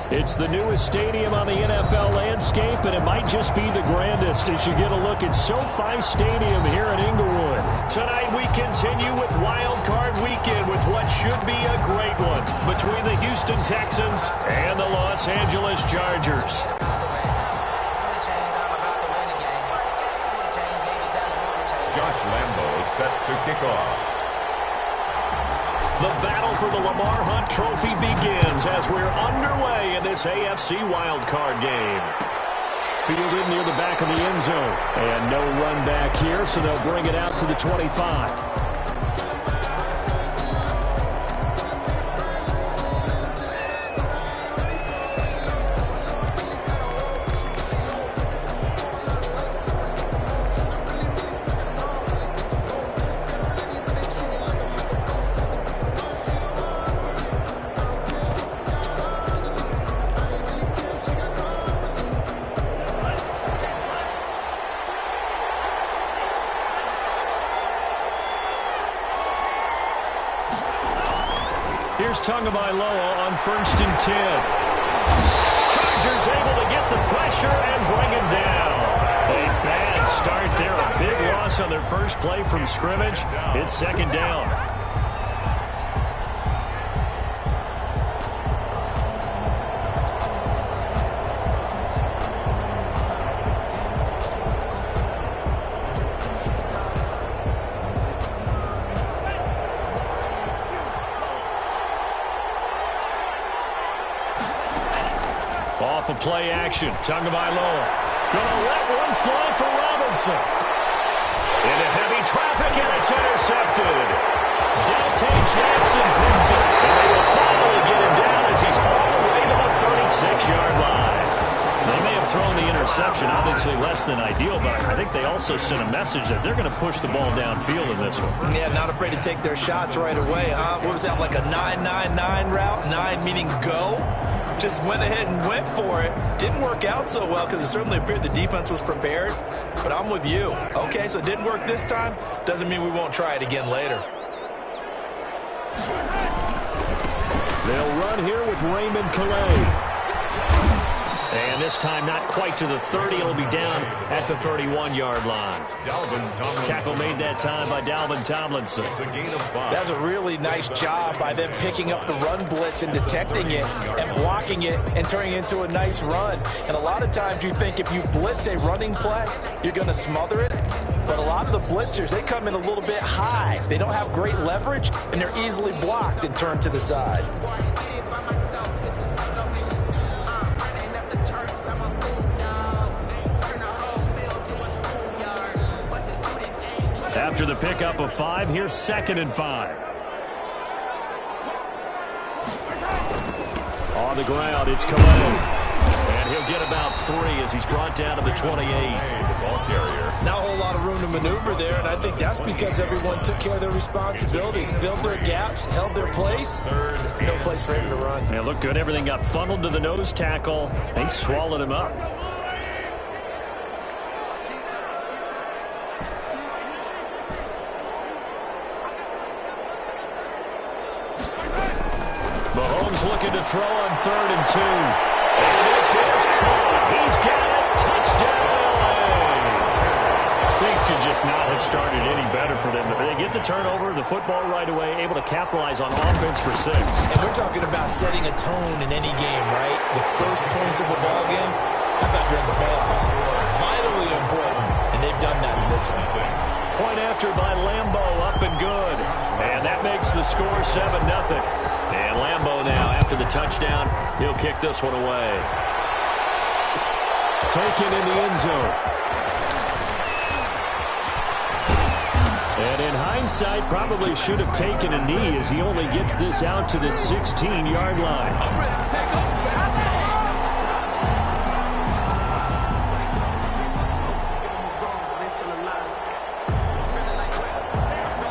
It's the newest stadium on the NFL landscape, and it might just be the grandest as you get a look at SoFi Stadium here in Inglewood. Tonight we continue with Wild Card Weekend with what should be a great one between the Houston Texans and the Los Angeles Chargers. Josh Lambo is set to kick off. The battle for the Lamar Hunt Trophy begins as we're underway in this AFC wildcard game. Fielded near the back of the end zone. And no run back here, so they'll bring it out to the 25. Here's Tagovailoa on 1st and 10. Chargers able to get the pressure and bring him down. A bad start there. A big loss on their first play from scrimmage. It's 2nd down. Off of play action, Tagovailoa gonna let one fly for Robinson. Into heavy traffic, and it's intercepted. Dante Jackson picks it, and they will finally get him down as he's all the way to the 36-yard line. They may have thrown the interception, obviously less than ideal, but I think they also sent a message that they're going to push the ball downfield in this one. Yeah, not afraid to take their shots right away, huh? What was that, like a 9-9-9 route? 9 meaning go? Just went ahead and went for it. Didn't work out so well because it certainly appeared the defense was prepared. But I'm with you. Okay, so it didn't work this time. Doesn't mean we won't try it again later. They'll run here with Raymond Calais. And this time not quite to the 30. It'll be down at the 31-yard line. Tackle made that time by Dalvin Tomlinson. That's a really nice job by them picking up the run blitz and detecting it and blocking it and turning it into a nice run. And a lot of times you think if you blitz a running play, you're going to smother it. But a lot of the blitzers, they come in a little bit high. They don't have great leverage, and they're easily blocked and turned to the side. After the pickup of 5, here's 2nd and 5. On the ground, it's Calais. And he'll get about 3 as he's brought down to the 28. Not a whole lot of room to maneuver there, and I think that's because everyone took care of their responsibilities, filled their gaps, held their place. No place for him to run. It looked good. Everything got funneled to the nose tackle. They swallowed him up. Mahomes looking to throw on 3rd and 2. And this is caught. He's got it. Touchdown, LA. Things could just not have started any better for them. But they get the turnover, the football right away, able to capitalize on offense for 6. And we're talking about setting a tone in any game, right? The first points of a ball game, how about during the playoffs? Vitally important, and they've done that in this one. Point after by Lambo, up and good. And that makes the score 7-0. And Lambo now, after the touchdown, he'll kick this one away. Taken in the end zone. And in hindsight, probably should have taken a knee as he only gets this out to the 16-yard line.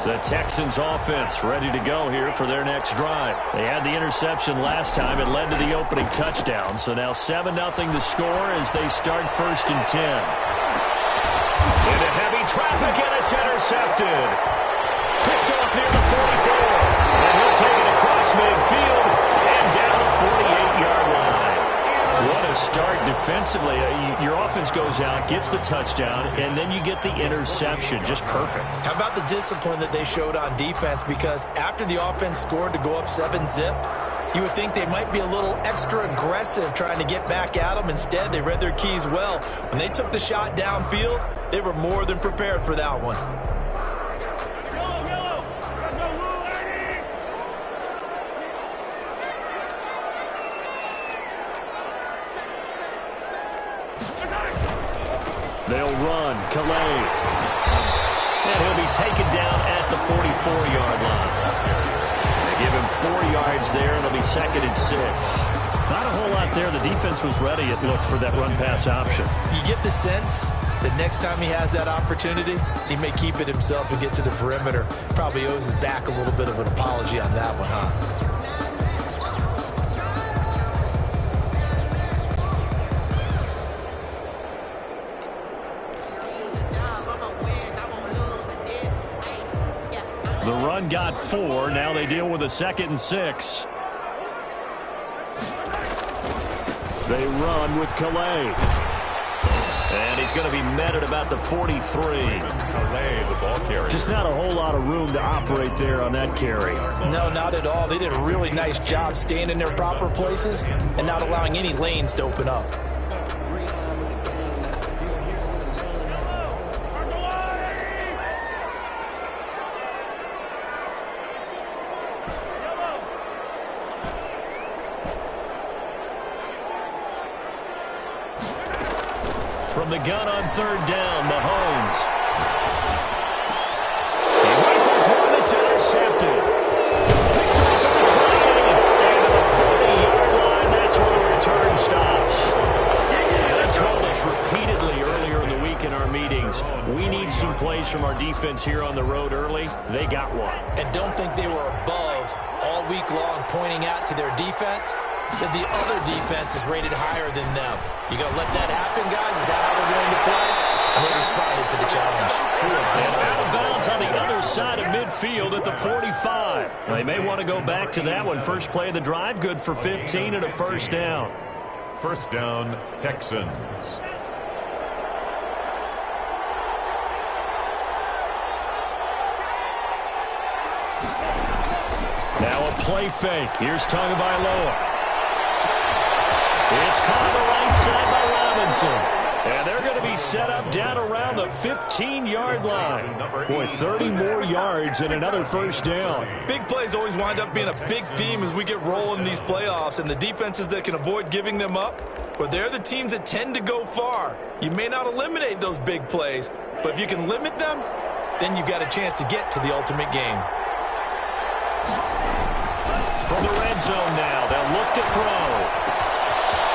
The Texans offense ready to go here for their next drive. They had the interception last time. It led to the opening touchdown. So now 7-0 the score as they start 1st and 10. Into heavy traffic, and it's intercepted. Picked off near the 44. And he'll take it across midfield and down the 48-yard line. the start defensively. Your offense goes out, gets the touchdown, and then you get the interception. Just perfect. How about the discipline that they showed on defense? Because after the offense scored to go up 7-zip, you would think they might be a little extra aggressive trying to get back at them. Instead, they read their keys well. When they took the shot downfield, they were more than prepared for that one. They'll run. Calais. And he'll be taken down at the 44-yard line. They give him 4 yards there, and it'll be 2nd and 6. Not a whole lot there. The defense was ready, it looked, for that run-pass option. You get the sense that next time he has that opportunity, he may keep it himself and get to the perimeter. Probably owes his back a little bit of an apology on that one, huh? The run got 4. Now they deal with a 2nd and 6. They run with Calais. And he's going to be met at about the 43. Calais, the ball carrier. Just not a whole lot of room to operate there on that carry. No, not at all. They did a really nice job staying in their proper places and not allowing any lanes to open up. From the gun on 3rd down, Mahomes. He rifles one that's intercepted. Picked off at the 28. And to the 40-yard line, that's where the return stops. And I told us repeatedly earlier in the week in our meetings, we need some plays from our defense here on the road early. They got one. And don't think they were above all week long pointing out to their defense that the other defense is rated higher than them. You going to let that happen, guys? Is that how they're going to play? And they responded to the challenge. And out of bounds on the other side of midfield at the 45. They may want to go back to that one. First play of the drive, good for 15 and a 1st down. 1st down, Texans. Now a play fake. Here's Tagovailoa. It's caught on the right side by Robinson. And they're going to be set up down around the 15-yard line. Boy, 30 more yards and another 1st down. Big plays always wind up being a big theme as we get rolling in these playoffs. And the defenses that can avoid giving them up, but they're the teams that tend to go far. You may not eliminate those big plays, but if you can limit them, then you've got a chance to get to the ultimate game. From the red zone now, they'll look to throw.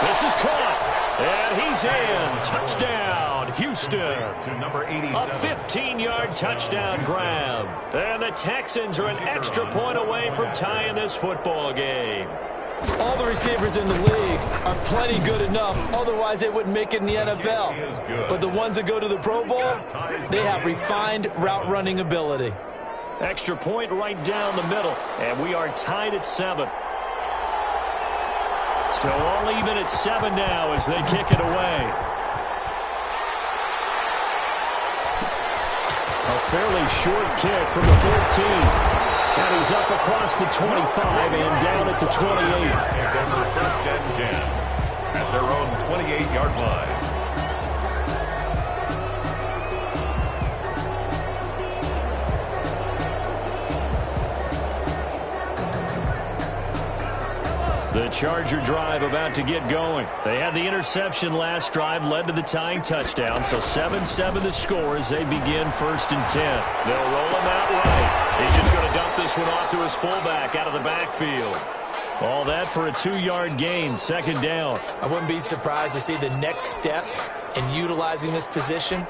This is caught, and he's in. Touchdown, Houston. To number 87. A 15-yard touchdown grab. And the Texans are an extra point away from tying this football game. All the receivers in the league are plenty good enough. Otherwise, they wouldn't make it in the NFL. But the ones that go to the Pro Bowl, they have refined route running ability. Extra point right down the middle. And we are tied at 7. So all even at 7 now as they kick it away. A fairly short kick from the 14. And he's up across the 25 and down at the 28. Denver 1st and 10 at their own 28-yard line. The Charger drive about to get going. They had the interception last drive, led to the tying touchdown. So 7-7 the score as they begin 1st and 10. They'll roll him out right. He's just going to dump this one off to his fullback out of the backfield. All that for a 2-yard gain, 2nd down. I wouldn't be surprised to see the next step in utilizing this position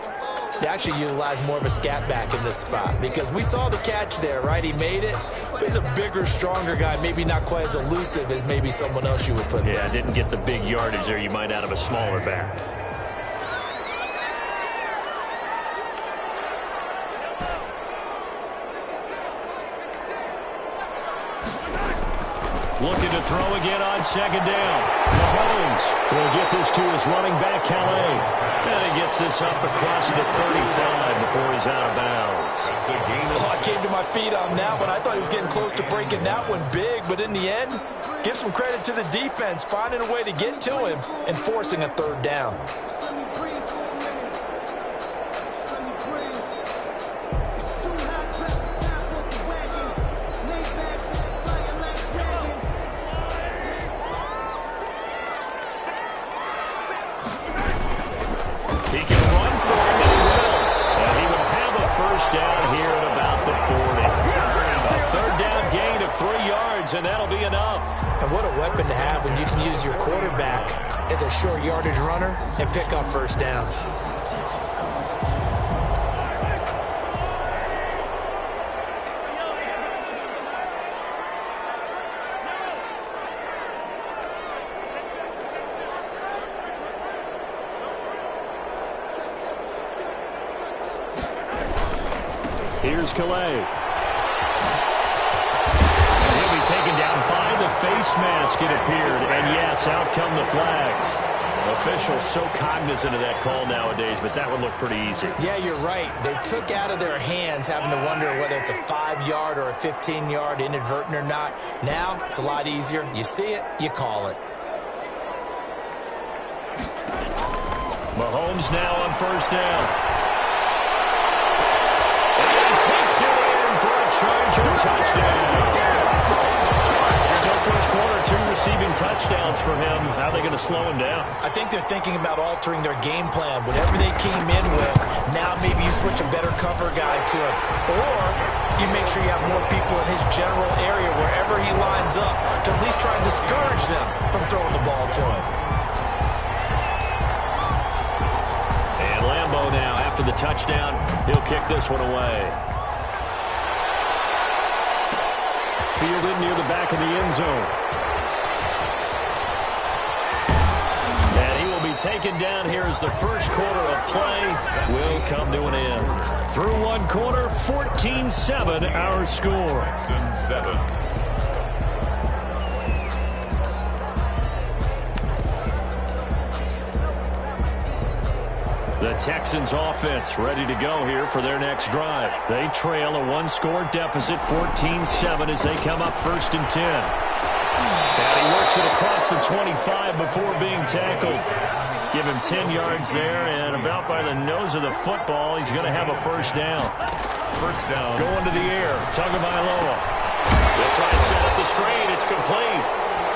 is to actually utilize more of a scat back in this spot, because we saw the catch there, right? He made it, but he's a bigger, stronger guy, maybe not quite as elusive as maybe someone else you would put there. Yeah, didn't get the big yardage there you might out of a smaller back. Looking to throw again on second down. Mahomes will get this to his running back, Calais. And he gets this up across the 35 before he's out of bounds. I came to my feet on that one. I thought he was getting close to breaking that one big, but in the end, give some credit to the defense, finding a way to get to him and forcing a third down. Down here at about the 40. A third down gain of 3 yards, and that'll be enough. And what a weapon to have when you can use your quarterback as a short yardage runner and pick up first downs. Here's Calais. He'll be taken down by the face mask, it appeared. And yes, out come the flags. Officials so cognizant of that call nowadays, but that would look pretty easy. Yeah, you're right. They took out of their hands having to wonder whether it's a 5-yard or a 15-yard inadvertent or not. Now, it's a lot easier. You see it, you call it. Mahomes now on first down. Takes it in for a Charger touchdown. Still first quarter, 2 receiving touchdowns for him. How are they going to slow him down? I think they're thinking about altering their game plan. Whatever they came in with, now maybe you switch a better cover guy to him. Or you make sure you have more people in his general area wherever he lines up to at least try and discourage them from throwing the ball to him. And Lambeau now, after the touchdown, he'll kick this one away. Fielded near the back of the end zone. And he will be taken down here as the first quarter of play will come to an end. Through one quarter, 14-7 our score. 7. The Texans offense ready to go here for their next drive. They trail a 1-score deficit, 14-7 as they come up 1st and 10. And he works it across the 25 before being tackled. Give him 10 yards there, and about by the nose of the football, he's going to have a first down. First down. Going to the air, Tagovailoa. They'll try to set up the screen. It's complete.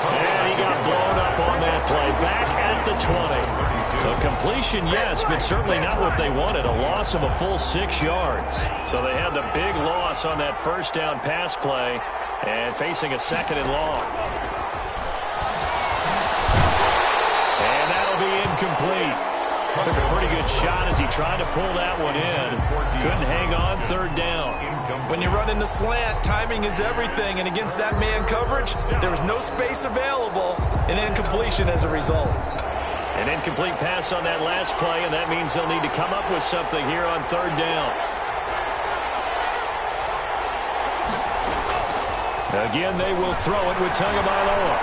And he got blown up on that play. Back at the 20. A completion, yes, but certainly not what they wanted. A loss of a full 6 yards. So they had the big loss on that first down pass play and facing a 2nd and long. And that'll be incomplete. Took a pretty good shot as he tried to pull that one in. Couldn't hang on 3rd down. When you run in the slant, timing is everything, and against that man coverage, there was no space available, and incompletion as a result. An incomplete pass on that last play, and that means they'll need to come up with something here on 3rd down. Again, they will throw it with Tagovailoa.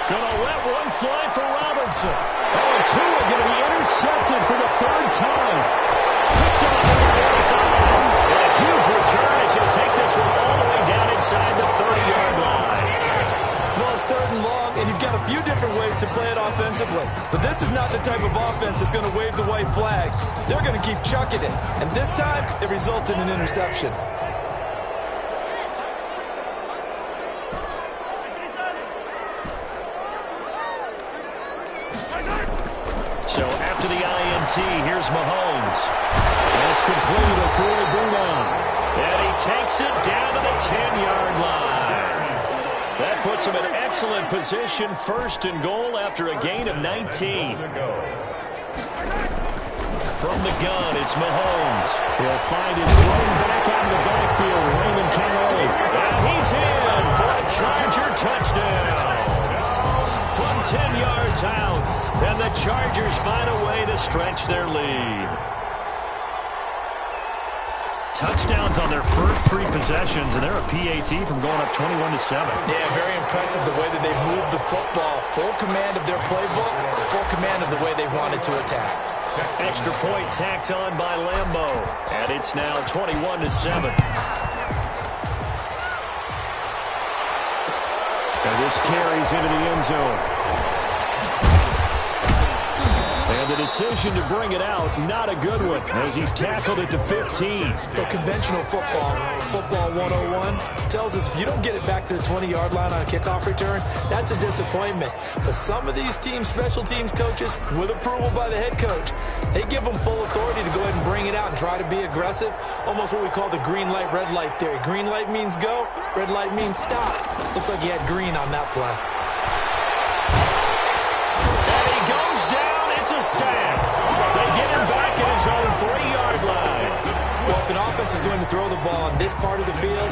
Gonna let one fly for Robinson. Oh, and 2 are going to be intercepted for the 3rd time. Picked up at the 35. And a huge return as he'll take this one all the way down inside the 30-yard line. Well, it's 3rd and long, and you've got a few different ways to play it offensively. But this is not the type of offense that's going to wave the white flag. They're going to keep chucking it. And this time, it results in an interception. So after the INT, here's Mahomes. That's complete to Corey Burnham. And he takes it down to the 10-yard line. That puts him in excellent position, 1st and goal after a gain of 19. From the gun, it's Mahomes. He'll find his running back out of the backfield, Raymond Calais. And he's in for a Charger touchdown. From 10 yards out, and the Chargers find a way to stretch their lead. touchdowns on their first 3 possessions, and they're a PAT from going up 21-7. Yeah, very impressive the way that they moved the football. Full command of their playbook, full command of the way they wanted to attack. Extra point tacked on by Lambeau, and it's now 21-7. And this carries into the end zone. And the decision to bring it out, not a good one, as he's tackled it to 15. Well, conventional football 101, tells us if you don't get it back to the 20-yard line on a kickoff return, that's a disappointment. But some of these teams, special teams coaches, with approval by the head coach, they give them full authority to go ahead and bring it out and try to be aggressive, almost what we call the green light, red light theory. Green light means go, red light means stop. Looks like he had green on that play. It's a sack. They get him back at his own 3-yard line. Well, if an offense is going to throw the ball on this part of the field,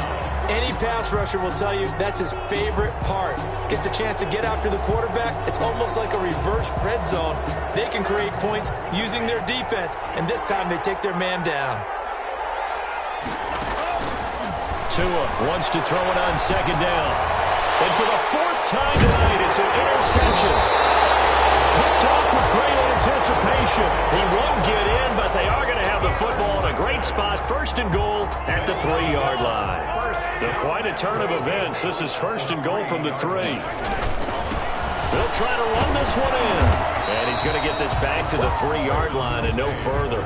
any pass rusher will tell you that's his favorite part. Gets a chance to get after the quarterback. It's almost like a reverse red zone. They can create points using their defense, and this time they take their man down. Tua wants to throw it on 2nd down. And for the 4th time tonight, it's an interception. Picked off with great anticipation. He won't get in, but they are going to have the football in a great spot. 1st and goal at the 3-yard line. Quite a turn of events. This is 1st and goal from the 3. They'll try to run this one in. And he's going to get this back to the 3-yard line and no further.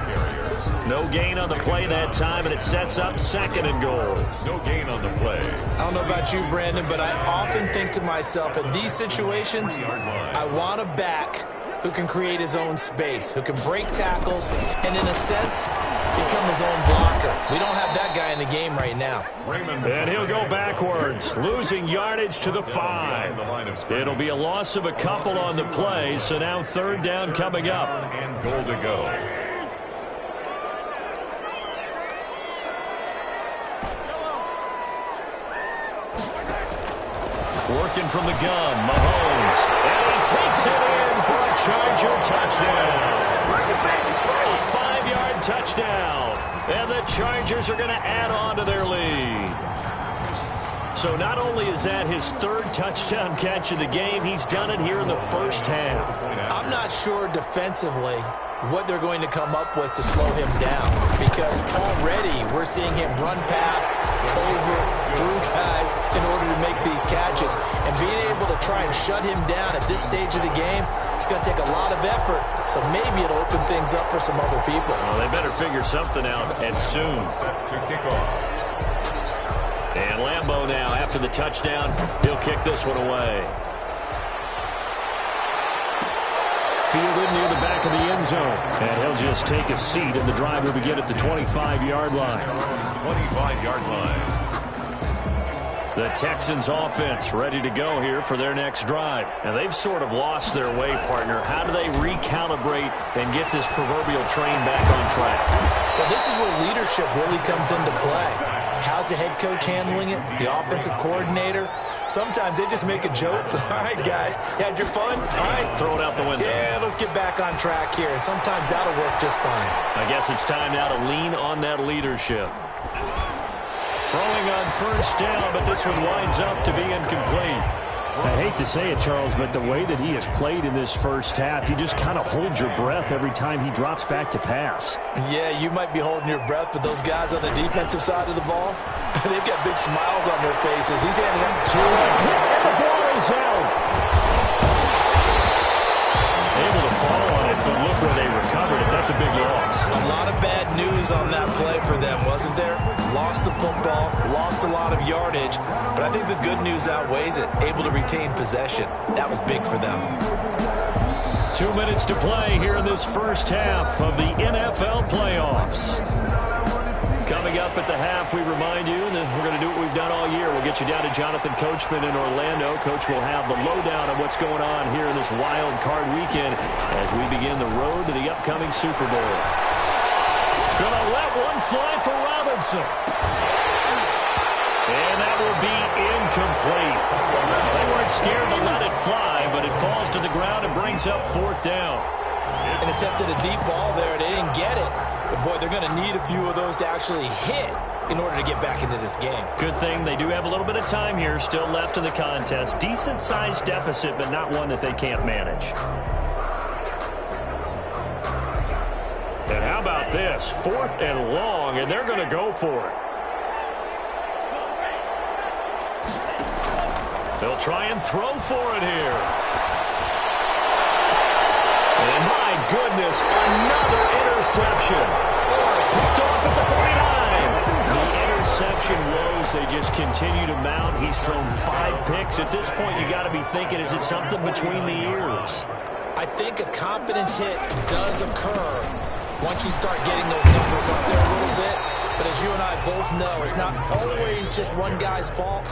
No gain on the play that time, and it sets up 2nd and goal. No gain on the play. I don't know about you, Brandon, but I often think to myself, in these situations, I want a back who can create his own space, who can break tackles, and in a sense, become his own blocker. We don't have that guy in the game right now. And he'll go backwards, losing yardage to the 5. It'll be a loss of a couple on the play, so now 3rd down coming up. And goal to go. Working from the gun, Mahomes. And he takes it in for a Charger touchdown. A 5-yard touchdown. And the Chargers are going to add on to their lead. So not only is that his 3rd touchdown catch of the game, he's done it here in the 1st half. I'm not sure defensively what they're going to come up with to slow him down, because already we're seeing him run past, over, through guys in order to make these catches. And being able to try and shut him down at this stage of the game, it's going to take a lot of effort. So maybe it'll open things up for some other people. Well, they better figure something out, and soon. Set to kick off. And Lambeau now, after the touchdown, he'll kick this one away. Fielded near the back of the end zone. And he'll just take a seat, and the drive will begin at the 25-yard line. 25-yard line. The Texans offense ready to go here for their next drive. And they've sort of lost their way, partner. How do they recalibrate and get this proverbial train back on track? Well, this is where leadership really comes into play. How's the head coach handling it? The offensive coordinator? Sometimes they just make a joke. All right, guys, you had your fun? All right. Throw it out the window. Yeah, let's get back on track here. And sometimes that'll work just fine. I guess it's time now to lean on that leadership. Throwing on 1st down, but this one winds up to be incomplete. I hate to say it, Charles, but the way that he has played in this 1st half, you just kind of hold your breath every time he drops back to pass. Yeah, you might be holding your breath, but those guys on the defensive side of the ball, they've got big smiles on their faces. He's handing them two. And the ball is out. Able to fall on it, but look where they recovered it. That's a big loss. A lot of bad news on that play for them, wasn't there? Lost the football, lost a lot of yardage, but I think the good news outweighs it. Able to retain possession. That was big for them. 2 minutes to play here in this 1st half of the NFL playoffs. Coming up at the half, we remind you that we're going to do what we've done all year. We'll get you down to Jonathan Coachman in Orlando. Coach will have the lowdown on what's going on here in this wild card weekend as we begin the road to the upcoming Super Bowl. Gonna let one fly for Robinson. And that will be incomplete. They weren't scared to let it fly, but it falls to the ground and brings up 4th down. And attempted a deep ball there. They didn't get it. But boy, they're going to need a few of those to actually hit in order to get back into this game. Good thing they do have a little bit of time here still left in the contest. Decent-sized deficit, but not one that they can't manage. And how about this? 4th and long, and they're going to go for it. They'll try and throw for it here. And my goodness, another interception. Picked off at the 49. The interception woes, they just continue to mount. He's thrown 5 picks. At this point, you got to be thinking, is it something between the ears? I think a confidence hit does occur once you start getting those numbers up there a little bit. But as you and I both know, it's not always just one guy's fault.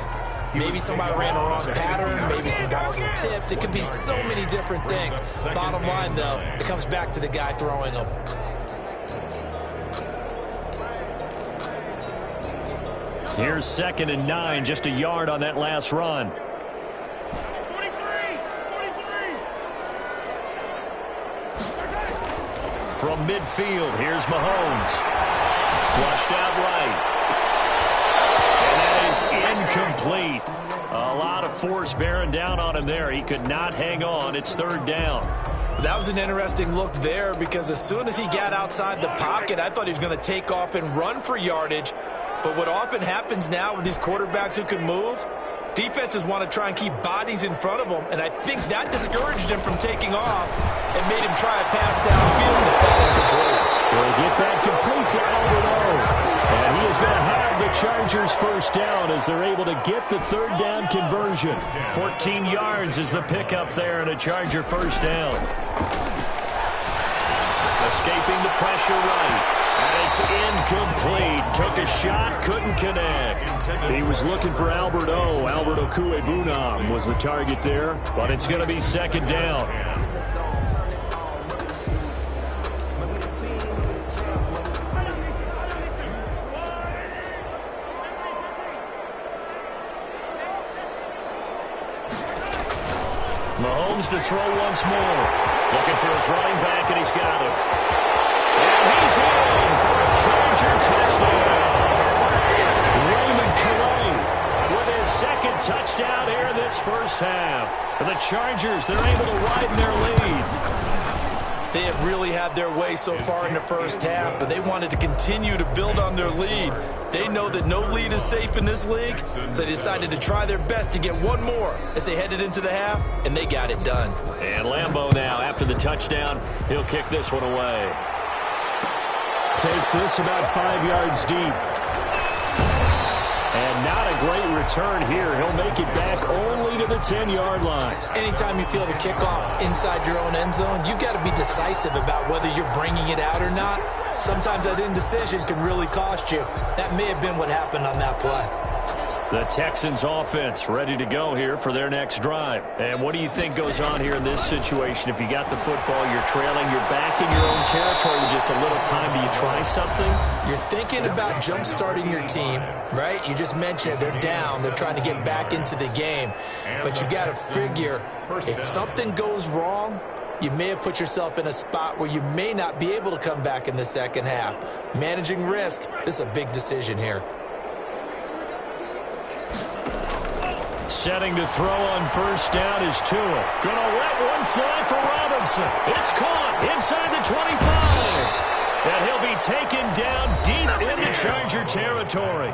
Maybe somebody ran a wrong pattern. Maybe some balls were tipped. It could be so many different things. Bottom line, though, it comes back to the guy throwing them. Here's 2nd and 9, just a yard on that last run. From midfield, here's Mahomes. Flushed out right. And that is incomplete. A lot of force bearing down on him there. He could not hang on. It's 3rd down. That was an interesting look there because as soon as he got outside the pocket, I thought he was going to take off and run for yardage. But what often happens now with these quarterbacks who can move, defenses want to try and keep bodies in front of them, and I think that discouraged him from taking off and made him try a pass downfield and fall incomplete. They'll get that complete to Albert O. And he is going to have the Chargers 1st down as they're able to get the 3rd down conversion. 14 yards is the pickup there and a Charger 1st down. Escaping the pressure right. And it's incomplete. Took a shot, couldn't connect. He was looking for Albert O. Albert Okwuegbunam was the target there, but it's going to be 2nd down. Mahomes to throw once more. Looking for his running back, and he's got him. And he's in for a Charger touchdown. Raymond Calais with his 2nd touchdown here in this 1st half. For the Chargers, they're able to widen their lead. They have really had their way so far in the 1st half, but they wanted to continue to build on their lead. They know that no lead is safe in this league, so they decided to try their best to get one more as they headed into the half, and they got it done. And Lambeau now, after the touchdown, he'll kick this one away. Takes this about 5 yards deep. And not a great return here. He'll make it back only to the 10-yard line. Anytime you feel the kickoff inside your own end zone, you've got to be decisive about whether you're bringing it out or not. Sometimes that indecision can really cost you. That may have been what happened on that play. The Texans offense ready to go here for their next drive. And what do you think goes on here in this situation? If you got the football, you're trailing, you're back in your own territory with just a little time. Do you try something? You're thinking about jump-starting your team, right? You just mentioned it. They're down. They're trying to get back into the game. But you got to figure if something goes wrong, you may have put yourself in a spot where you may not be able to come back in the 2nd half. Managing risk, this is a big decision here. Setting to throw on 1st down is Tua. Gonna let one fly for Robinson. It's caught inside the 25. And he'll be taken down deep into Charger territory.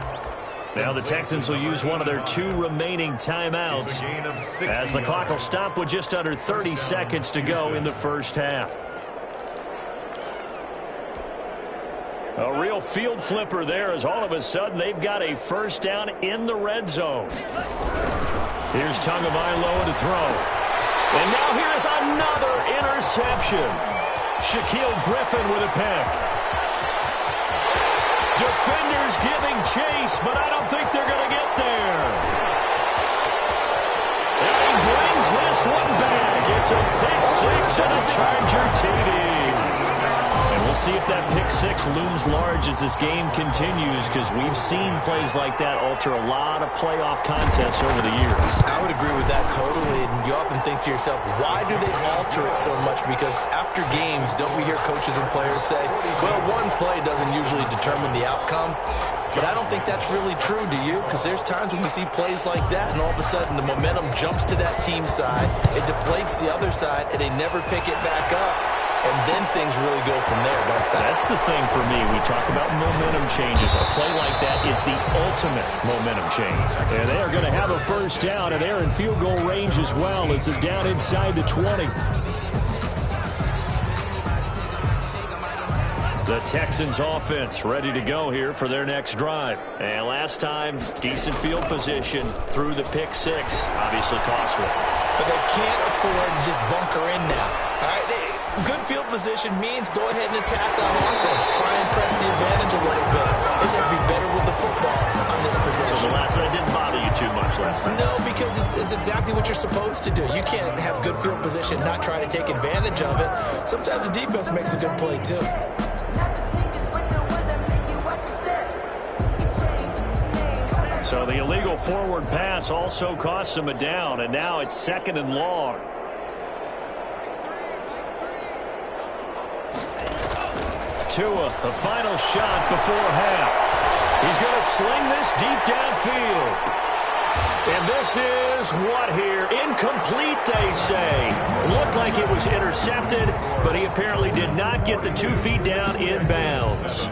Now the Texans will use one of their 2 remaining timeouts as the clock will stop with just under 30 seconds to go in the 1st half. A real field flipper there as all of a sudden they've got a 1st down in the red zone. Here's Tagovailoa to throw. And now here's another interception. Shaquille Griffin with a pick. Defenders giving chase, but I don't think they're going to get there. And he brings this one back. It's a pick 6 and a Charger TD. And we'll see if that pick six looms large as this game continues, because we've seen plays like that alter a lot of playoff contests over the years. I would agree with that totally. And you often think to yourself, why do they alter it so much? Because after games, don't we hear coaches and players say, well, one play doesn't usually determine the outcome. But I don't think that's really true, do you? Because there's times when we see plays like that, and all of a sudden the momentum jumps to that team side, it deflates the other side, and they never pick it back up. And then things really go from there, don't they? That's the thing for me. We talk about momentum changes. A play like that is the ultimate momentum change. And they are going to have a first down, and they're in field goal range as well as they're down inside the 20. The Texans offense ready to go here for their next drive. And last time, decent field position through the pick six. Obviously costly. But they can't afford to just bunker in now. All right, good field position means go ahead and attack on offense. Try and press the advantage a little bit. They just have to be better with the football on this possession. So the last one didn't bother you too much last time? No, because it's exactly what you're supposed to do. You can't have good field position, not try to take advantage of it. Sometimes the defense makes a good play, too. So the illegal forward pass also costs him a down, and now it's 2nd and long. Tua, the final shot before half. He's going to sling this deep downfield. And this is what here? Incomplete, they say. Looked like it was intercepted, but he apparently did not get the 2 feet down inbounds.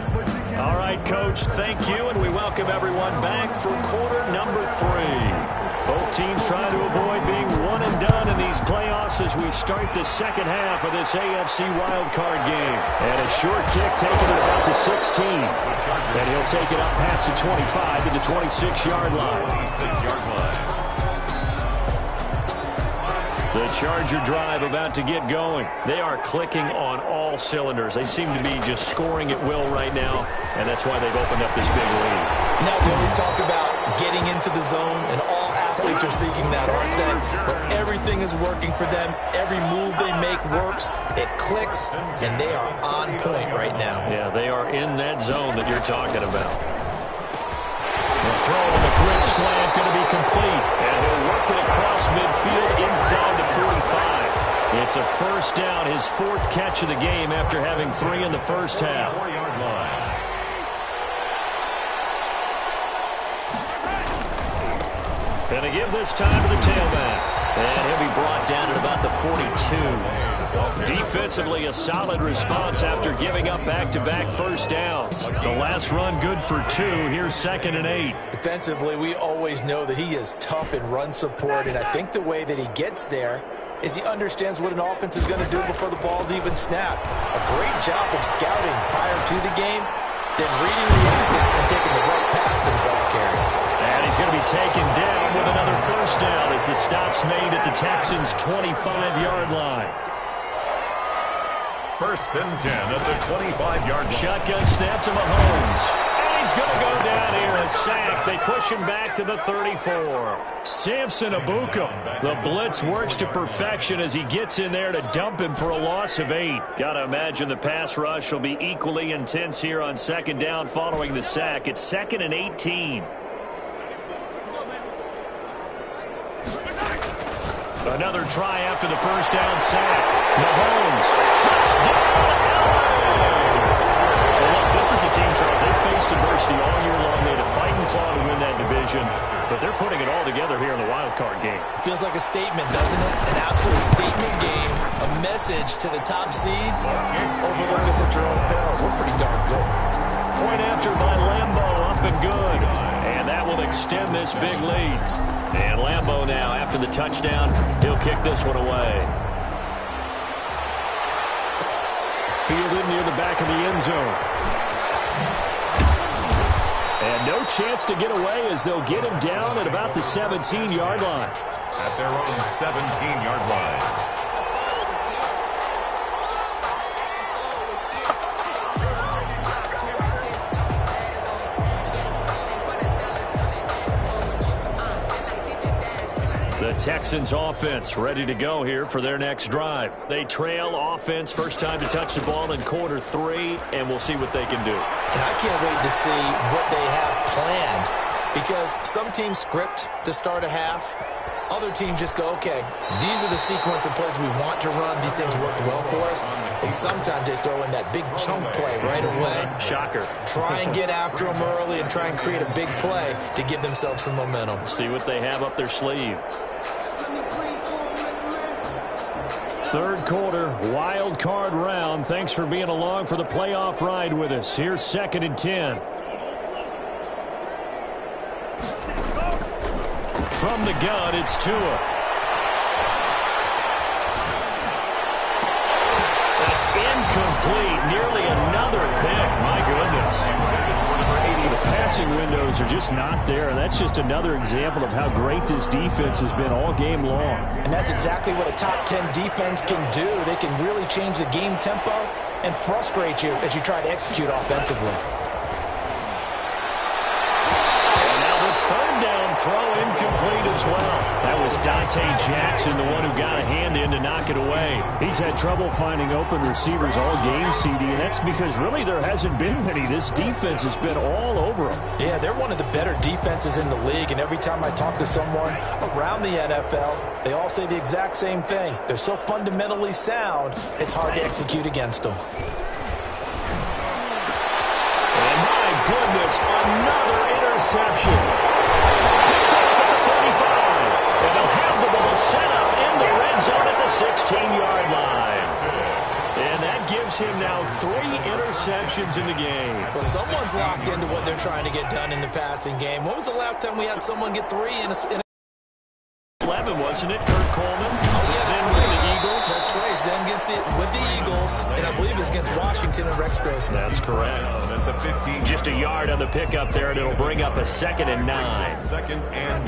All right, Coach, thank you, and we welcome everyone back for quarter number 3. Both teams trying to avoid being one and done in these playoffs as we start the second half of this AFC wildcard game. And a short kick taken at about the 16. And he'll take it up past the 25 to the 26-yard line. 26-yard line. The Charger drive about to get going. They are clicking on all cylinders. They seem to be just scoring at will right now, and that's why they've opened up this big lead. Now, we always talk about getting into the zone, and all athletes are seeking that, aren't they? But everything is working for them. Every move they make works. It clicks, and they are on point right now. Yeah, they are in that zone that you're talking about. The throw on the quick slant going to be complete. And he'll work it across midfield inside the 45. It's a first down, his 4th catch of the game after having 3 in the first half. 4-yard line. And they give this time to the tailback. And he'll be brought down at about the 42. Defensively, a solid response after giving up back-to-back first downs. The last run good for 2. Here's 2nd and 8. Defensively, we always know that he is tough in run support, and I think the way that he gets there is he understands what an offense is going to do before the ball's even snapped. A great job of scouting prior to the game, then reading, reacting, and taking the right path to the ball carrier. And he's going to be taken down with another first down as the stop's made at the Texans' 25-yard line. 1st and 10 at the 25-yard line. Shotgun snap to Mahomes. And he's going to go down here, a sack. They push him back to the 34. Samson Abuka. The blitz works to perfection as he gets in there to dump him for a loss of 8. Got to imagine the pass rush will be equally intense here on 2nd down following the sack. It's 2nd and 18. Another try after the first down sack. Mahomes, touchdown, Well, look, this is a team, Charles, they've faced adversity all year long. They had to fight and claw to win that division, but they're putting it all together here in the wild card game. Feels like a statement, doesn't it? An absolute statement game, a message to the top seeds. Overlook us at your own peril. We're pretty darn good. Point after by Lambo, up and good. And that will extend this big lead. And Lambo now, after the touchdown, he'll kick this one away. Fielded near the back of the end zone. And no chance to get away as they'll get him down at about the 17-yard line. At their own 17-yard line. The Texans offense ready to go here for their next drive. They trail offense, first time to touch the ball in quarter 3, and we'll see what they can do. And I can't wait to see what they have planned, because some teams script to start a half. Other teams just go, okay, these are the sequence of plays we want to run. These things worked well for us. And sometimes they throw in that big chunk play right away. Shocker. Try and get after them early and try and create a big play to give themselves some momentum. See what they have up their sleeve. Third quarter, wild card round. Thanks for being along for the playoff ride with us. Here's 2nd and 10. From the gun, it's Tua. That's incomplete. Nearly another pick. My goodness. The passing windows are just not there. That's just another example of how great this defense has been all game long. And that's exactly what a top 10 defense can do. They can really change the game tempo and frustrate you as you try to execute offensively. Throw incomplete as well. That was Dante Jackson, the one who got a hand in to knock it away. He's had trouble finding open receivers all game, CD, and that's because really there hasn't been many. This defense has been all over them. Yeah, they're one of the better defenses in the league, and every time I talk to someone around the NFL, they all say the exact same thing. They're so fundamentally sound, it's hard to execute against them. And my goodness, another interception. And they'll have the ball set up in the red zone at the 16-yard line. And that gives him now 3 interceptions in the game. Well, someone's locked into what they're trying to get done in the passing game. When was the last time we had someone get 3 in a 11, wasn't it? Kurt Coleman. Oh, yeah, then with the Eagles. That's right. Then with the Eagles, and I believe it's against Washington and Rex Grossman. That's correct. At the 15. Just a yard on the pickup there, and it'll bring up a 2nd and 9. 2nd and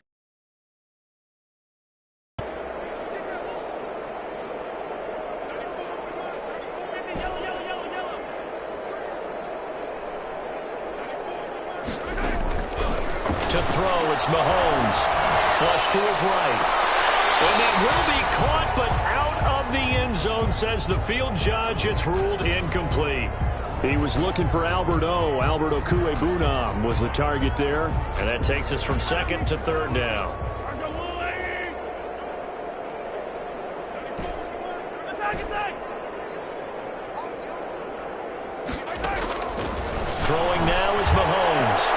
to throw, it's Mahomes. Flush to his right. And that will be caught, but out of the end zone, says the field judge. It's ruled incomplete. He was looking for Albert Okuebunam was the target there. And that takes us from 2nd to 3rd down. Throwing now is Mahomes.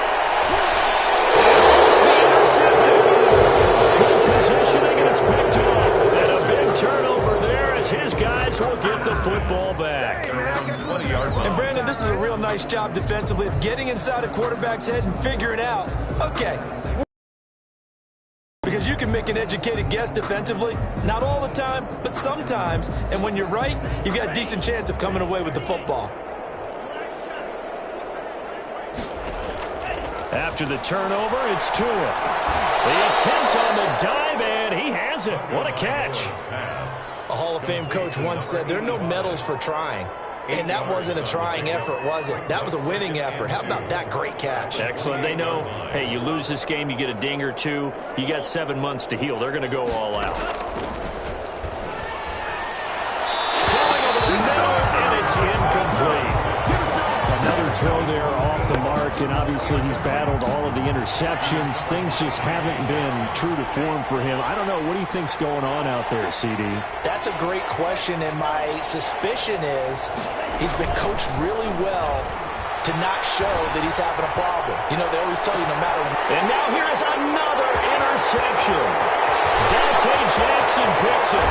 Positioning, and it's picked off. And a big turnover there as his guys will get the football back. And Brandon, this is a real nice job defensively of getting inside a quarterback's head and figuring out, okay, because you can make an educated guess defensively, not all the time, but sometimes. And when you're right, you've got a decent chance of coming away with the football. After the turnover, it's Tua. The attempt on the dive, and he has it. What a catch. A Hall of Fame coach once said, there are no medals for trying. And that wasn't a trying effort, was it? That was a winning effort. How about that great catch? Excellent. They know, hey, you lose this game, you get a ding or two. You got 7 months to heal. They're going to go all out. Throwing over the middle, and it's incomplete. Another throw there off the mark, and obviously he's battled all of the interceptions. Things just haven't been true to form for him. I don't know. What do you think's going on out there, CD? That's a great question, and my suspicion is he's been coached really well to not show that he's having a problem. You know, they always tell you no matter what. And now here is another interception. Dante Jackson picks it.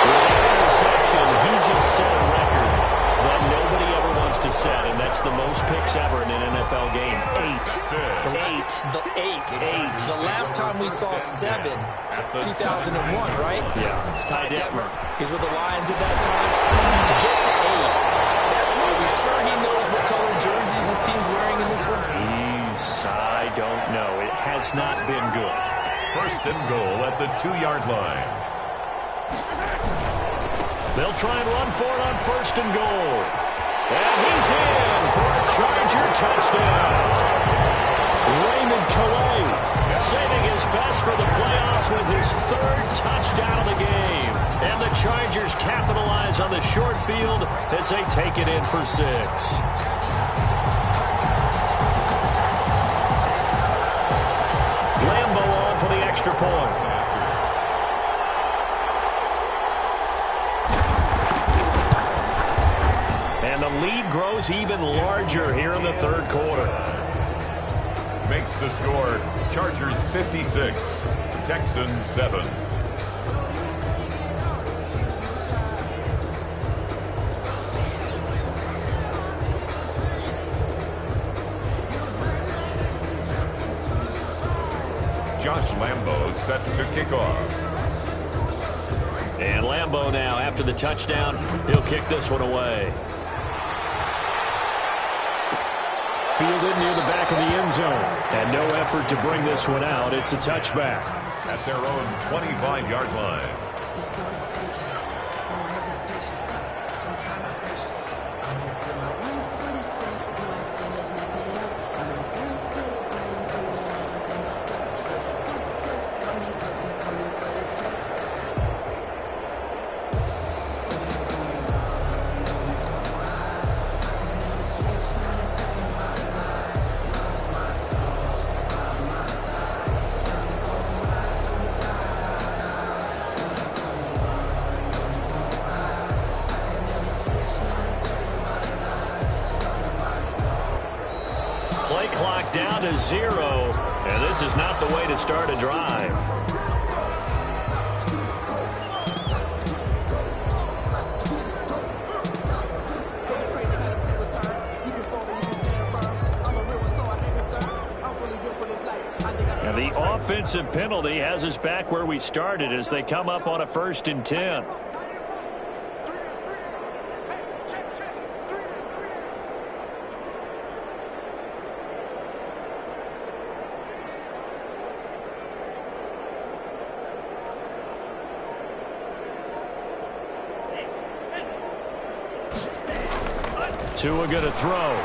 With that interception, he just set a record that nobody ever wants to set, and that's the most picks ever in an NFL game. 8. The last time we saw 7, 2001, right? Yeah. It's Ty Detmer. He's with the Lions at that time. To get to 8, are we sure he knows what color jerseys his team's wearing in this one? I don't know. It has not been good. 1st and goal at the 2-yard line. They'll try and run for it on 1st and goal. And he's in for a Charger touchdown. Raymond Calais saving his best for the playoffs with his third touchdown of the game. And the Chargers capitalize on the short field as they take it in for 6. Lambo on for the extra point. And the lead grows even larger here in the third quarter. Makes the score Chargers 56, Texans 7. Josh Lambo set to kick off. And Lambo now, after the touchdown, he'll kick this one away. Fielded near the back of the end zone. And no effort to bring this one out. It's a touchback. At their own 25-yard line. Play clock down to 0, and this is not the way to start a drive. And the offensive penalty has us back where we started as they come up on a 1st and 10. Tua going to throw. Going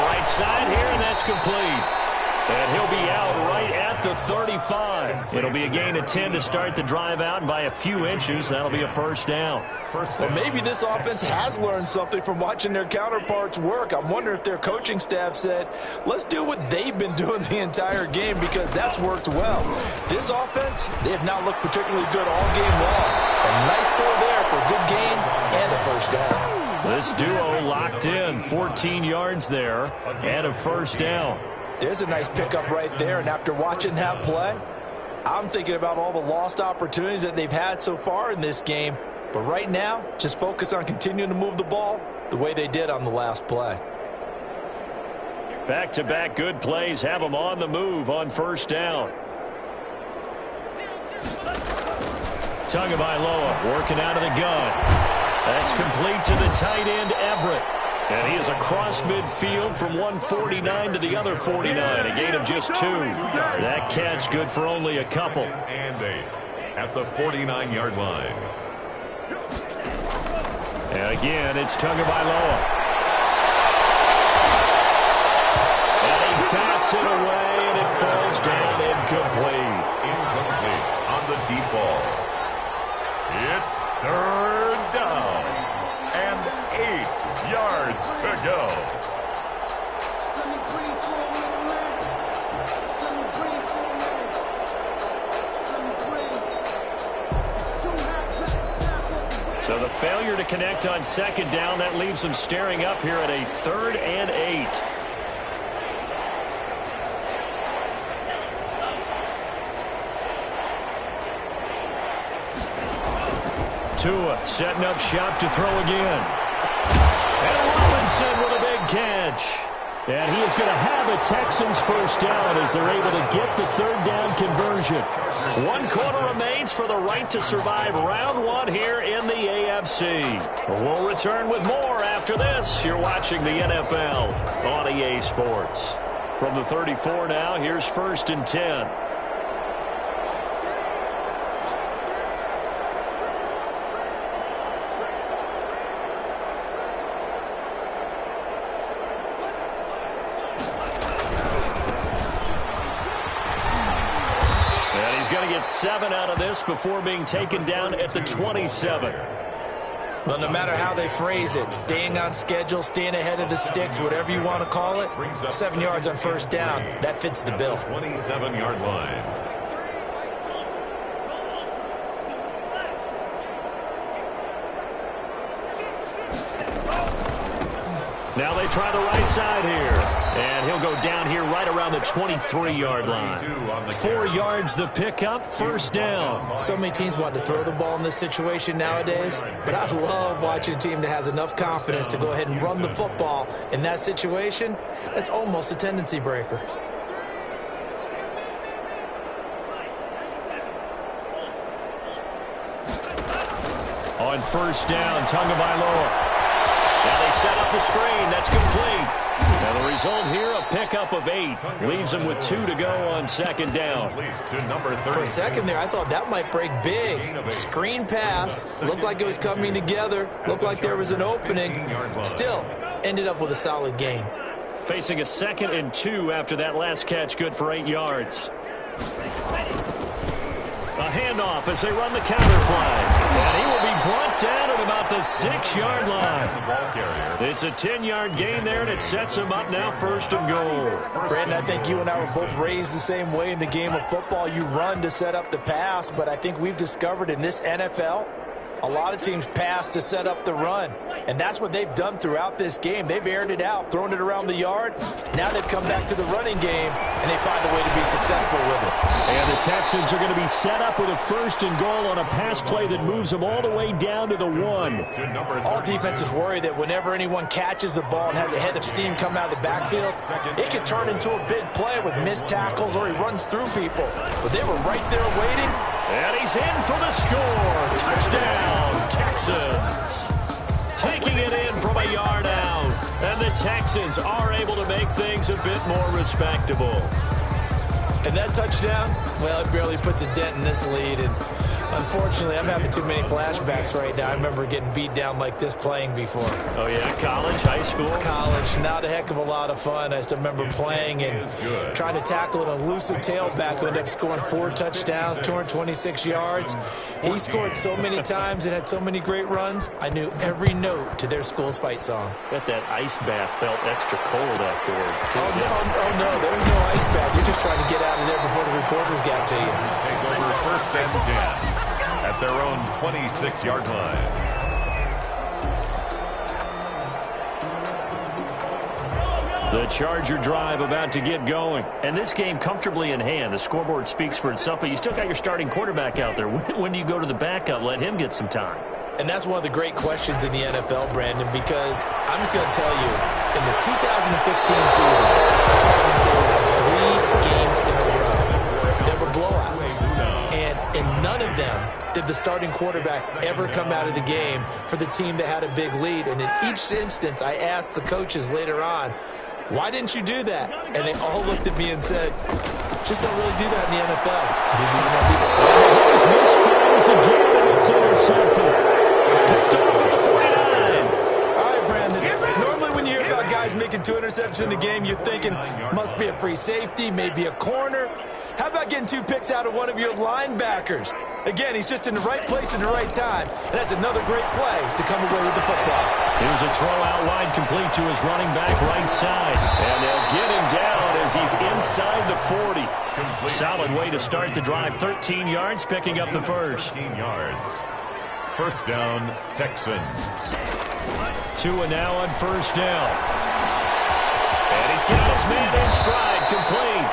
right side here, and that's complete. And he'll be out right at the 35. It'll be a gain of 10 to start the drive out, and by a few inches, that'll be a first down. Well, maybe this offense has learned something from watching their counterparts work. I'm wondering if their coaching staff said, let's do what they've been doing the entire game, because that's worked well. This offense, they have not looked particularly good all game long. A nice throw there for a good gain and a first down. This duo locked in, 14 yards there and a first down. There's a nice pickup right there, and after watching that play, I'm thinking about all the lost opportunities that they've had so far in this game. But right now, just focus on continuing to move the ball the way they did on the last play. Back-to-back good plays have them on the move on first down. Tagovailoa working out of the gun. That's complete to the tight end, Everett. And he is across midfield from 149 to the other 49, a gain of just 2. That catch good for only a couple. And 8 at the 49-yard line. And again, it's Tagovailoa. And he bats it away, and it falls down incomplete. Incomplete on the deep ball. It's 3rd down and 8 yards to go. So the failure to connect on 2nd down, that leaves them staring up here at a 3rd and 8. Tua setting up shop to throw again. And Robinson with a big catch. And he is going to have a Texans first down as they're able to get the 3rd down conversion. 1 quarter remains for the right to survive round 1 here in the AFC. We'll return with more after this. You're watching the NFL on EA Sports. From the 34 now, here's 1st and 10. 7 out of this before being taken down at the 27. Well, no matter how they phrase it, staying on schedule, staying ahead of the sticks, whatever you want to call it, 7 yards on first down, that fits the bill. 27-yard line. Now they try the right side here. And he'll go down here right around the 23-yard line. 4 yards the pickup, first down. So many teams want to throw the ball in this situation nowadays, but I love watching a team that has enough confidence to go ahead and run the football in that situation. That's almost a tendency breaker. On first down, Tagovailoa. Now they set up the screen. That's complete. Now the result here, a pickup of 8. Leaves them with 2 to go on second down. For a second there, I thought that might break big. Screen pass. Looked like it was coming together. Looked like there was an opening. Still, ended up with a solid gain. Facing a 2nd and 2 after that last catch, good for 8 yards. A handoff as they run the counter play. And he will be brought down at about the 6-yard line. It's a 10-yard gain there, and it sets him up now first and goal. Brandon, I think you and I were both raised the same way in the game of football. You run to set up the pass, but I think we've discovered in this NFL, a lot of teams pass to set up the run, and that's what they've done throughout this game. They've aired it out, thrown it around the yard. Now they've come back to the running game, and they find a way to be successful with it. And the Texans are going to be set up with a first and goal on a pass play that moves them all the way down to the 1. All defenses worry that whenever anyone catches the ball and has a head of steam come out of the backfield, it can turn into a big play with missed tackles or he runs through people. But they were right there waiting. And he's in for the score. Touchdown, Texans. Taking it in from a yard out. And the Texans are able to make things a bit more respectable. And that touchdown, well, it barely puts a dent in this lead. And unfortunately, I'm having too many flashbacks right now. I remember getting beat down like this playing before. Oh, yeah? College, high school? College. Not a heck of a lot of fun. I still remember playing and trying to tackle an elusive tailback who ended up scoring 4 touchdowns, 226 yards. He scored so many times and had so many great runs, I knew every note to their school's fight song. Bet that ice bath felt extra cold afterwards, too. Oh, no. There was no ice bath. You're just trying to get out of there before the reporters got to you. Take over first and 10 at their own 26-yard line. The Charger drive about to get going. And this game comfortably in hand. The scoreboard speaks for itself, but you still got your starting quarterback out there. When do you go to the backup? Let him get some time. And that's one of the great questions in the NFL, Brandon, because I'm just going to tell you, in the 2015 season, I commentated 3 games in a row that were blowouts. And in none of them did the starting quarterback ever come out of the game for the team that had a big lead. And in each instance, I asked the coaches later on, why didn't you do that? And they all looked at me and said, just don't really do that in the NFL. Here's misfires again, and it's intercepted. Picked off at the 49. All right, Brandon. Normally when you hear about guys making 2 interceptions in the game, you're thinking, must be a free safety, maybe a corner. How about getting 2 picks out of one of your linebackers? Again, he's just in the right place in the right time. And that's another great play to come away with the football. Here's a throw out wide complete to his running back right side. And they'll get him down as he's inside the 40. Solid way to start the drive. 13 yards, picking up the first. 13 yards. First down, Texans. Tua now on first down. And he's got his man in stride, complete.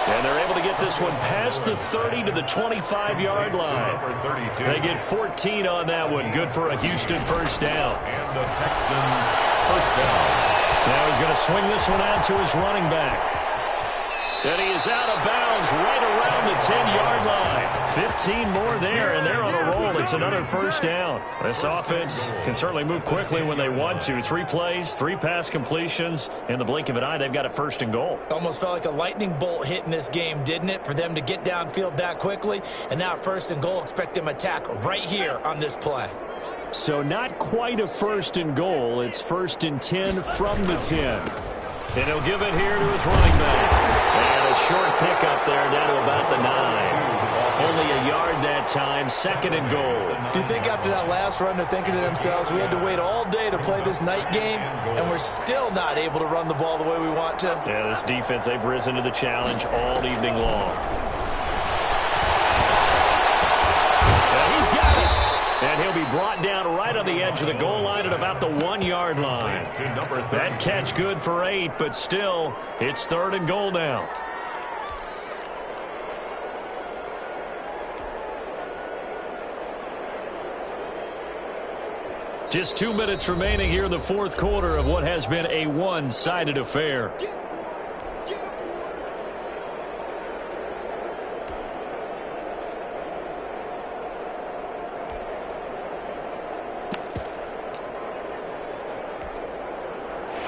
And they're able to get this one past the 30 to the 25-yard line. They get 14 on that one. Good for a Houston first down. And the Texans first down. Now he's going to swing this one out to his running back. And he is out of bounds right around the 10-yard line. 15 more there, and they're on a roll. It's another first down. This offense can certainly move quickly when they want to. 3 plays, 3 pass completions. In the blink of an eye, they've got it first and goal. Almost felt like a lightning bolt hit in this game, didn't it? For them to get downfield that quickly. And now first and goal, expect them to attack right here on this play. So not quite a first and goal. It's first and 10 from the 10. And he'll give it here to his running back. And a short pickup there down to about the 9. Only a yard that time, 2nd and goal. Do you think after that last run they're thinking to themselves, we had to wait all day to play this night game, and we're still not able to run the ball the way we want to? Yeah, this defense, they've risen to the challenge all evening long. And he's got it. And he'll be brought down right on the edge of the goal line at about the 1-yard line. That catch good for 8, but still, it's 3rd and goal now. Just 2 minutes remaining here in the 4th quarter of what has been a one-sided affair.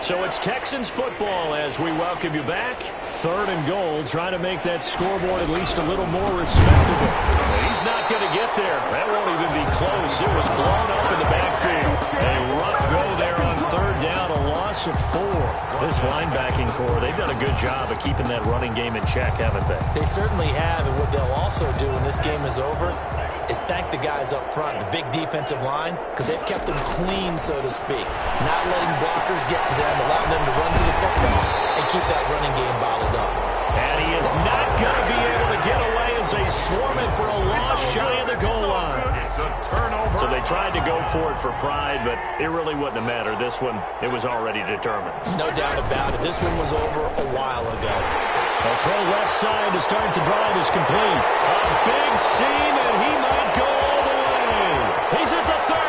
So it's Texans football as we welcome you back. 3rd and goal, trying to make that scoreboard at least a little more respectable. But he's not going to get there. That won't even be close. It was blown up in the backfield. A rough go there on 3rd down, a loss of 4. This linebacking core, they've done a good job of keeping that running game in check, haven't they? They certainly have, and what they'll also do when this game is over is thank the guys up front, the big defensive line, because they've kept them clean, so to speak. Not letting blockers get to them, allowing them to run to the football and keep that running game bottled up. And he is not going to be able to get away as they swarm him for a loss shy of the goal line. It's a turnover. So they tried to go for it for pride, but it really wouldn't have mattered. This one, it was already determined. No doubt about it. This one was over a while ago. A throw left side to start the drive is complete. A big seam, and he might go all the way. He's at the 30,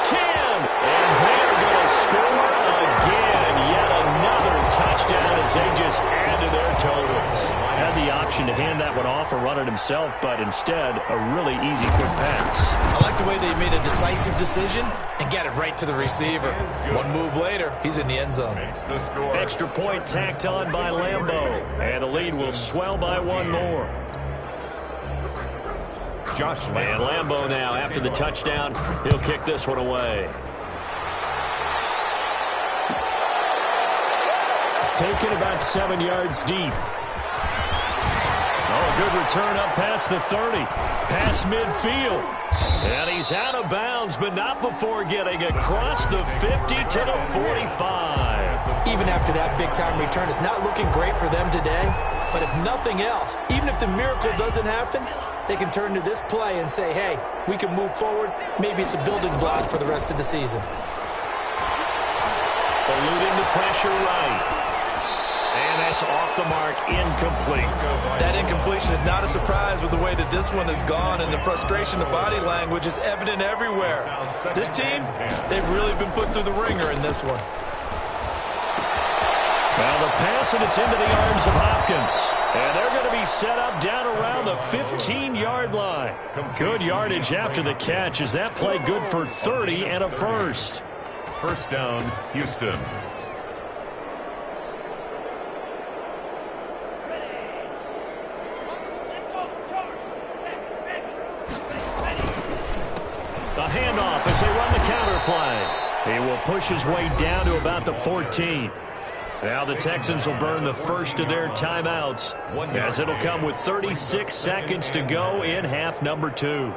10, and they're going to score again. Yet another touchdown as they just add to their totals. Had the option to hand that one off or run it himself, but instead, a really easy quick pass. I like the way they made a decisive decision and get it right to the receiver. One move later, he's in the end zone. Extra point tacked on by Lambeau, and the lead will swell by 1 more. And Lambeau now, after the touchdown, he'll kick this one away. Taken about 7 yards deep. Oh, a good return up past the 30. Past midfield. And he's out of bounds, but not before getting across the 50 to the 45. Even after that big-time return, it's not looking great for them today. But if nothing else, even if the miracle doesn't happen, they can turn to this play and say, hey, we can move forward. Maybe it's a building block for the rest of the season. Eluding the pressure right. And that's off the mark, incomplete. That incompletion is not a surprise with the way that this one has gone, and the frustration of body language is evident everywhere. This team, they've really been put through the ringer in this one. Now the pass, and it's into the arms of Hopkins. And they're going to be set up down around the 15-yard line. Good yardage after the catch. Is that play good for 30 and a first? First down, Houston. A handoff as they run the counter play. He will push his way down to about the 14. Now the Texans will burn the first of their timeouts, as it'll come with 36 seconds to go in half number 2.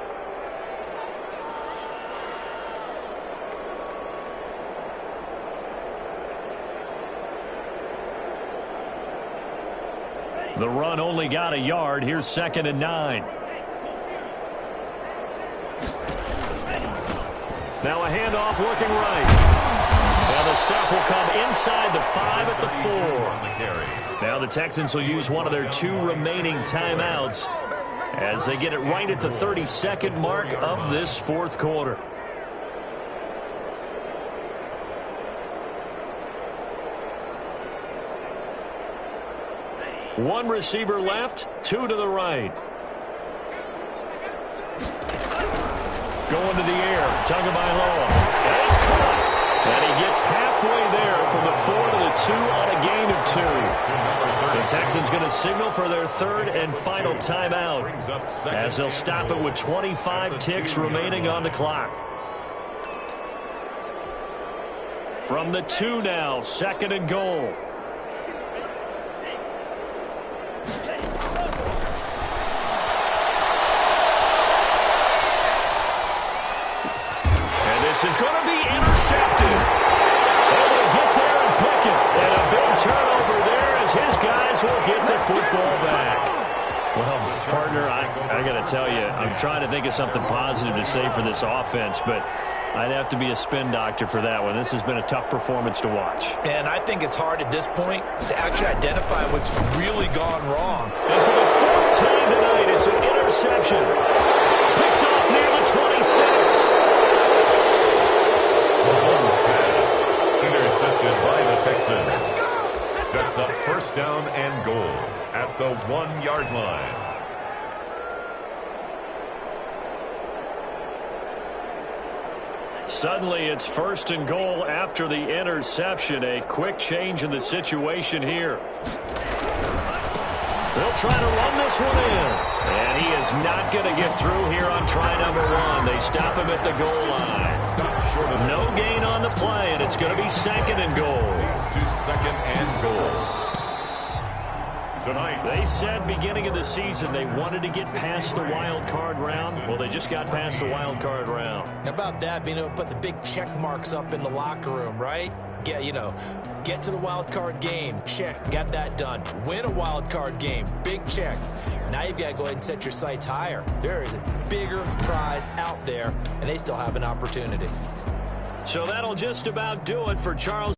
The run only got a yard. Here's 2nd and 9. Now a handoff looking right. Now the stop will come inside the 5 at the 4. Now the Texans will use one of their 2 remaining timeouts as they get it right at the 32nd mark of this 4th quarter. One receiver left, 2 to the right. Going to the air, Tagovailoa. And it's caught. And he gets halfway there from the 4 to the 2 on a gain of 2. The Texans going to signal for their 3rd and final timeout as they'll stop it with 25 ticks remaining on the clock. From the 2 now, 2nd and goal. pass is going to be intercepted. Able to get there and pick it. And a big turnover there as his guys will get the football back. Well, partner, I got to tell you, I'm trying to think of something positive to say for this offense, but I'd have to be a spin doctor for that one. This has been a tough performance to watch. And I think it's hard at this point to actually identify what's really gone wrong. And for the fourth time tonight, it's an interception. Picked off near the 26. Mahomes' pass intercepted by the Texans. Sets up first down and goal at the 1-yard line. Suddenly, it's first and goal after the interception. A quick change in the situation here. They'll try to run this one in. And he is not going to get through here on try number 1. They stop him at the goal line. No gain on the play, and it's going to be second and goal. Leads to second and goal. Tonight, They said beginning of the season they wanted to get past the wild card round. Well, they just got past the wild card round. How about that, being able to put the big check marks up in the locker room, right? Get to the wild card game, check, got that done. Win a wild card game, big check. Now you've got to go ahead and set your sights higher. There is a bigger prize out there, and they still have an opportunity. So that'll just about do it for Charles.